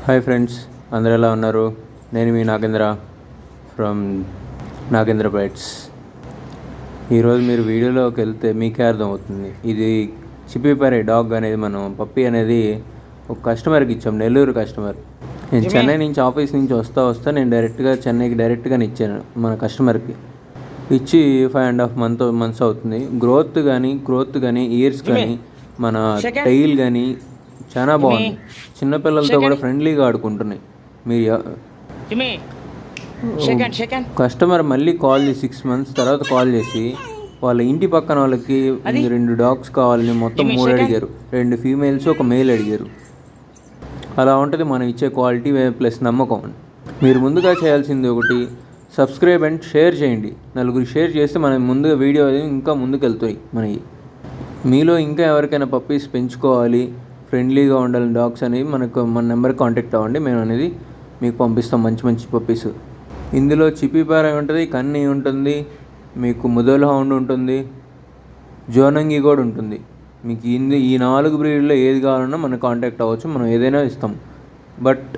Hi friends, అందరూ ఎలా ఉన్నారు? నేను మీ నాగేంద్ర ఫ్రమ్ నాగేంద్ర బైట్స్. ఈరోజు మీరు వీడియోలోకి వెళ్తే మీకే అర్థమవుతుంది. ఇది చిప్పిపరే డాగ్ అనేది, మనం పప్పి అనేది ఒక కస్టమర్కి ఇచ్చాం, నెల్లూరు కస్టమర్. నేను చెన్నై నుంచి ఆఫీస్ నుంచి వస్తా నేను చెన్నైకి డైరెక్ట్గానే ఇచ్చాను మన కస్టమర్కి. ఇచ్చి 5.5 months అవుతుంది. గ్రోత్ కానీ ఇయర్స్ కానీ మన టైల్ కానీ చాలా బాగుంది. చిన్నపిల్లలతో కూడా ఫ్రెండ్లీగా ఆడుకుంటున్నాయి. మీరు కస్టమర్ మళ్ళీ కాల్ చేసి 6 months తర్వాత కాల్ చేసి వాళ్ళ ఇంటి పక్కన వాళ్ళకి 2 dogs కావాలని మొత్తం 3 అడిగారు. 2 females, 1 male అడిగారు. అలా ఉంటుంది మనం ఇచ్చే క్వాలిటీ ప్లస్ నమ్మకం. మీరు ముందుగా చేయాల్సింది ఒకటి, సబ్స్క్రైబ్ అండ్ షేర్ చేయండి. నలుగురు షేర్ చేస్తే మనం ముందుగా వీడియో ఇంకా ముందుకు వెళ్తాయి మనకి. మీలో ఇంకా ఎవరికైనా పప్పీస్ పెంచుకోవాలి, ఫ్రెండ్లీగా ఉండాలి డాగ్స్ అనేవి మన నెంబర్కి కాంటాక్ట్ అవ్వండి. మేము అనేది మీకు పంపిస్తాం మంచి పప్పీస్. ఇందులో చిప్పిపార ఉంటుంది, కన్నీ ఉంటుంది, మీకు ముదల్ హౌండ్ ఉంటుంది, జోనంగి కూడా ఉంటుంది. మీకు ఈ 4 బ్రీడ్లో ఏది కావాలన్నా మనకు కాంటాక్ట్ అవ్వచ్చు, మనం ఏదైనా ఇస్తాం. బట్